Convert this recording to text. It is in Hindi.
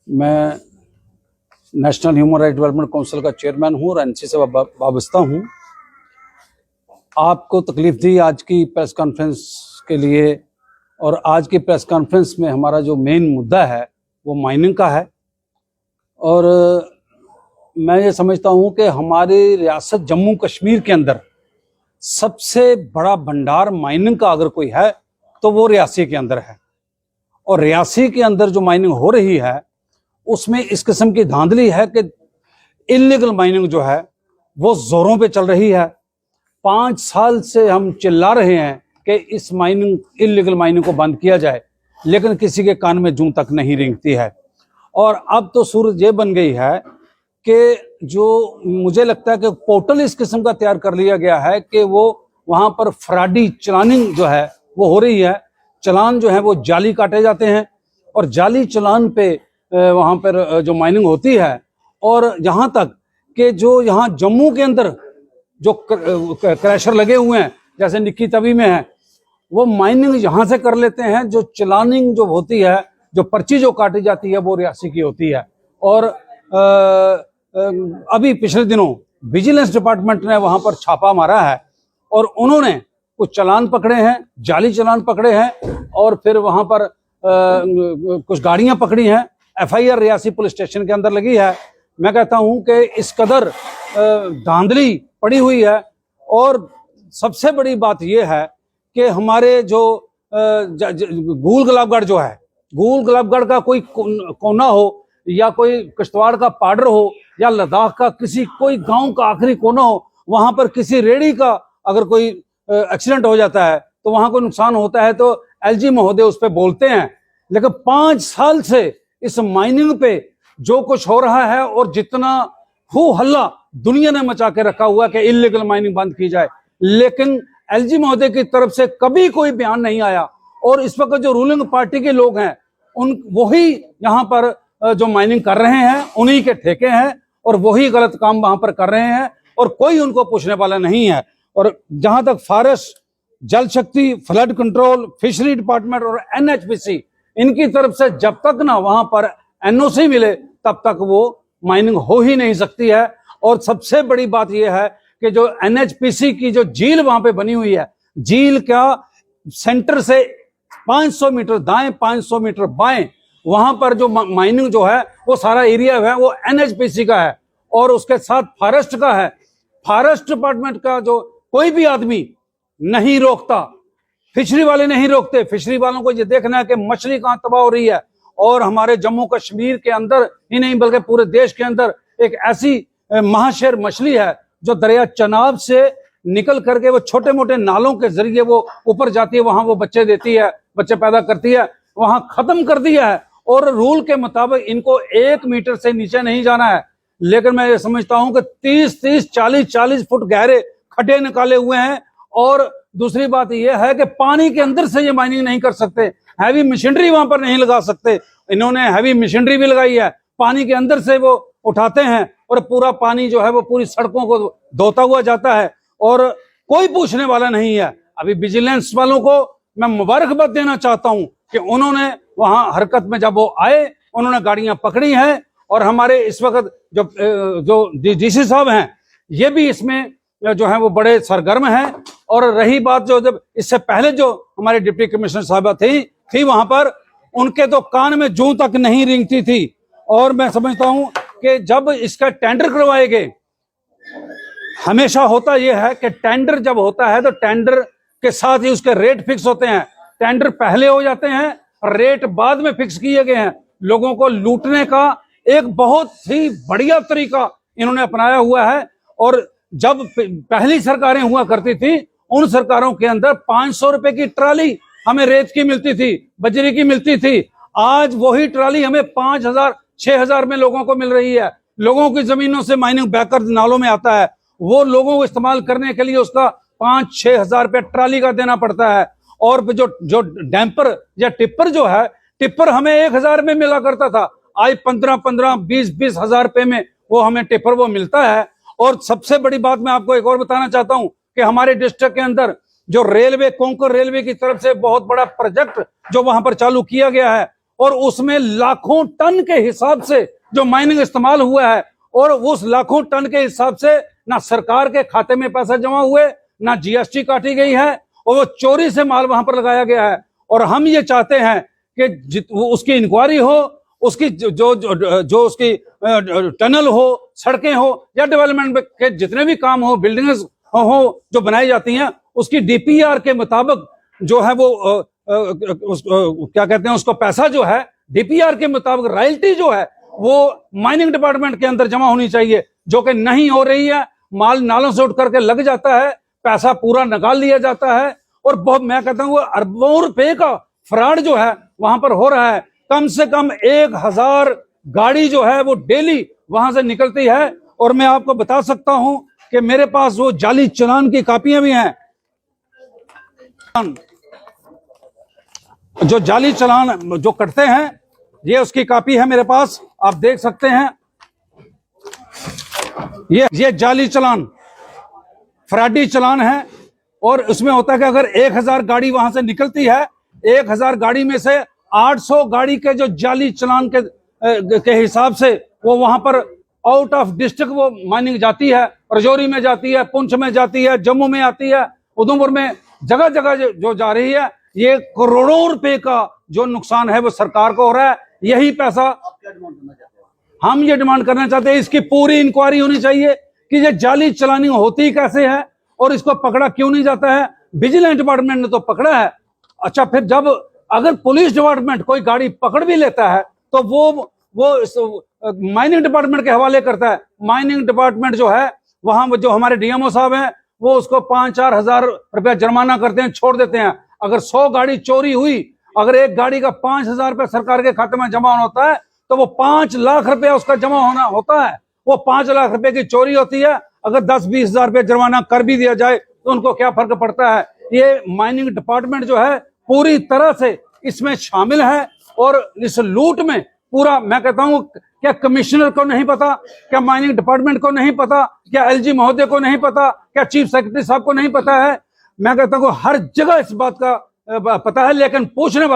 मैं national human right development council का चेयरमैन हूँ और एनसी से वाबस्ता हूँ। आपको तकलीफ दी आज की प्रेस कॉन्फ्रेंस के लिए, और आज की प्रेस कॉन्फ्रेंस में हमारा जो मेन मुद्दा है वो माइनिंग का है। और मैं ये समझता हूँ कि हमारी रियासत जम्मू कश्मीर के अंदर सबसे बड़ा भंडार माइनिंग का अगर कोई है तो वो रियासी के अंदर है। और रियासी के अंदर जो माइनिंग हो रही है उसमें इस किस्म की धांधली है कि इलीगल माइनिंग जो है वो जोरों पे चल रही है। 5 साल से हम चिल्ला रहे हैं कि इस इलीगल माइनिंग को बंद किया जाए, लेकिन किसी के कान में जूं तक नहीं रेंगती है। और अब तो सूरत ये बन गई है कि जो मुझे लगता है कि पोर्टल इस किस्म का तैयार कर लिया गया है कि वो वहां पर फ्रॉडी चलानिंग जो है वो हो रही है। चलान जो है वो जाली काटे जाते हैं और जाली चलान पे वहां पर जो माइनिंग होती है। और जहां तक कि जो यहाँ जम्मू के अंदर जो क्रैशर लगे हुए हैं जैसे निक्की तवी में है, वो माइनिंग यहां से कर लेते हैं। जो चलानिंग जो होती है, जो पर्ची जो काटी जाती है वो रियासी की होती है। और अभी पिछले दिनों विजिलेंस डिपार्टमेंट ने वहां पर छापा मारा है और उन्होंने कुछ चालान पकड़े हैं, जाली चालान पकड़े हैं, और फिर वहां पर कुछ गाड़ियां पकड़ी हैं। एफआईआर रियासी पुलिस स्टेशन के अंदर लगी है। मैं कहता हूं कि इस कदर धांधली पड़ी हुई है। और सबसे बड़ी बात यह है कि हमारे जो गूल गुलाबगढ़ जो है, गूल गुलाबगढ़ का कोई कोना हो या कोई किश्तवाड़ का पाडर हो या लद्दाख का किसी कोई गांव का आखिरी कोना हो, वहां पर किसी रेड़ी का अगर कोई एक्सीडेंट हो जाता है तो वहां कोई नुकसान होता है तो एलजी महोदय उस पर बोलते हैं। लेकिन 5 साल से इस माइनिंग पे जो कुछ हो रहा है और जितना हो हल्ला दुनिया ने मचा के रखा हुआ कि इलीगल माइनिंग बंद की जाए, लेकिन एलजी महोदय की तरफ से कभी कोई बयान नहीं आया। और इस वक्त जो रूलिंग पार्टी के लोग हैं उन वही यहाँ पर जो माइनिंग कर रहे हैं, उन्हीं के ठेके हैं और वही गलत काम वहां पर कर रहे हैं और कोई उनको पूछने वाला नहीं है। और जहां तक फॉरेस्ट, जल शक्ति, फ्लड कंट्रोल, फिशरी डिपार्टमेंट और एनएचपीसी, इनकी तरफ से जब तक ना वहां पर एनओसी मिले तब तक वो माइनिंग हो ही नहीं सकती है। और सबसे बड़ी बात यह है कि जो एनएचपीसी की जो झील वहां पे बनी हुई है, झील क्या सेंटर से 500 मीटर दाएं 500 मीटर बाएं वहां पर जो माइनिंग जो है वो सारा एरिया है वो एनएचपीसी का है और उसके साथ फॉरेस्ट का है। फॉरेस्ट डिपार्टमेंट का जो कोई भी आदमी नहीं रोकता, फिशरी वाले नहीं रोकते। फिशरी वालों को ये देखना है कि मछली कहां तबाह हो रही है। और हमारे जम्मू कश्मीर के अंदर ही नहीं बल्कि पूरे देश के अंदर एक ऐसी महाशेर मछली है जो दरिया चनाब से निकल करके वो छोटे मोटे नालों के जरिए वो ऊपर जाती है, वहां वो बच्चे देती है, बच्चे पैदा करती है, वहां खत्म कर दिया है। और रूल के मुताबिक इनको 1 मीटर से नीचे नहीं जाना है। लेकिन मैं ये समझता हूं कि 30-30, 40-40 फुट गहरे खड्डे निकाले हुए हैं। और दूसरी बात यह है कि पानी के अंदर से ये माइनिंग नहीं कर सकते, हैवी मशीनरी वहां पर नहीं लगा सकते। इन्होंने हैवी मशीनरी भी लगाई है, पानी के अंदर से वो उठाते हैं और पूरा पानी जो है वो पूरी सड़कों को धोता हुआ जाता है और कोई पूछने वाला नहीं है। अभी विजिलेंस वालों को मैं मुबारकबाद देना चाहता हूं कि उन्होंने वहां हरकत में जब वो आए उन्होंने गाड़ियां पकड़ी हैं। और हमारे इस वक्त जो डीसी साहब हैं ये भी इसमें जो है वो बड़े सरगर्म हैं। और रही बात जो जब इससे पहले जो हमारे डिप्टी कमिश्नर साहबा थी वहां पर, उनके तो कान में जूं तक नहीं रेंगती थी। और मैं समझता हूं कि जब इसका टेंडर करवाए गए, हमेशा होता यह है कि टेंडर जब होता है तो टेंडर के साथ ही उसके रेट फिक्स होते हैं। टेंडर पहले हो जाते हैं, रेट बाद में फिक्स किए गए हैं। लोगों को लूटने का एक बहुत ही बढ़िया तरीका इन्होंने अपनाया हुआ है। और जब पहली सरकारें हुआ करती थी उन सरकारों के अंदर 500 रुपए की ट्राली हमें रेत की मिलती थी, बजरी की मिलती थी। आज वही ट्राली हमें 5,000 6,000 में लोगों को मिल रही है। लोगों की जमीनों से माइनिंग बहकर नालों में आता है, वो लोगों को इस्तेमाल करने के लिए उसका 5-6 हजार रुपया ट्राली का देना पड़ता है। और जो डैम्पर या टिप्पर जो है, टिप्पर हमें 1,000 में मिला करता था, आज 15-15, 20-20 हजार रुपए में वो हमें टिप्पर वो मिलता है। और सबसे बड़ी बात मैं आपको एक और बताना चाहता हूं कि हमारे डिस्ट्रिक्ट के अंदर जो रेलवे, कोंकण रेलवे की तरफ से बहुत बड़ा प्रोजेक्ट जो वहां पर चालू किया गया है और उसमें लाखों टन के हिसाब से जो माइनिंग इस्तेमाल हुआ है, और उस लाखों टन के हिसाब से ना सरकार के खाते में पैसा जमा हुए, ना जीएसटी काटी गई है, और वो चोरी से माल वहां पर लगाया गया है। और हम ये चाहते हैं कि उसकी इंक्वायरी हो, उसकी जो उसकी टनल हो, सड़कें हो, या डेवलपमेंट के जितने भी काम हो, बिल्डिंग्स हो जो बनाई जाती हैं, उसकी डीपीआर के मुताबिक जो है वो क्या कहते हैं उसको, पैसा जो है डीपीआर के मुताबिक रॉयल्टी जो है वो माइनिंग डिपार्टमेंट के अंदर जमा होनी चाहिए, जो कि नहीं हो रही है। माल नालों से उठ करके लग जाता है, पैसा पूरा निकाल लिया जाता है, और बहुत, मैं कहता हूं, अरबों रुपए का फ्रॉड जो है वहां पर हो रहा है। कम से कम 1000 गाड़ी जो है वो डेली वहां से निकलती है। और मैं आपको बता सकता हूं कि मेरे पास वो जाली चालान की कापियां भी हैं। जो जाली चालान जो कटते हैं, ये उसकी कॉपी है मेरे पास, आप देख सकते हैं। ये जाली चालान, फ्रॉडी चालान है। और उसमें होता है कि अगर 1000 गाड़ी वहां से निकलती है, 1000 गाड़ी में से 800 गाड़ी के जो जाली चालान के हिसाब से वो वहां पर आउट ऑफ डिस्ट्रिक्ट वो माइनिंग जाती है। राजौरी में जाती है, पुंछ में जाती है, जम्मू में आती है, उधमपुर में, जगह जगह जो जा रही है। ये करोड़ों रुपए का जो नुकसान है वो सरकार को हो रहा है। यही पैसा हम ये डिमांड करना चाहते हैं, इसकी पूरी इंक्वायरी होनी चाहिए कि ये जाली चलानी होती कैसे है और इसको पकड़ा क्यों नहीं जाता है। विजिलेंस डिपार्टमेंट ने तो पकड़ा है, अच्छा, फिर जब अगर पुलिस डिपार्टमेंट कोई गाड़ी पकड़ भी लेता है तो वो माइनिंग डिपार्टमेंट के हवाले करता है। माइनिंग डिपार्टमेंट जो है वहां जो हमारे डीएमओ साहब हैं वो उसको 5-4 हजार रुपया जुर्माना करते हैं, छोड़ देते हैं। अगर 100 गाड़ी चोरी हुई, अगर एक गाड़ी का 5000 रुपया सरकार के खाते में जमा होता है तो वो 5 लाख रुपया उसका जमा होना होता है। वो 5 लाख रुपए की चोरी होती है। अगर 10-20 हजार रुपया जुर्माना कर भी दिया जाए तो उनको क्या फर्क पड़ता है। ये माइनिंग डिपार्टमेंट जो है पूरी तरह से इसमें शामिल है। और इस लूट में पूरा, मैं कहता हूं, क्या कमिश्नर को नहीं पता, क्या माइनिंग डिपार्टमेंट को नहीं पता, क्या एलजी महोदय को नहीं पता, क्या चीफ सेक्रेटरी साहब को नहीं पता है। मैं कहता हूं हर जगह इस बात का पता है, लेकिन पूछने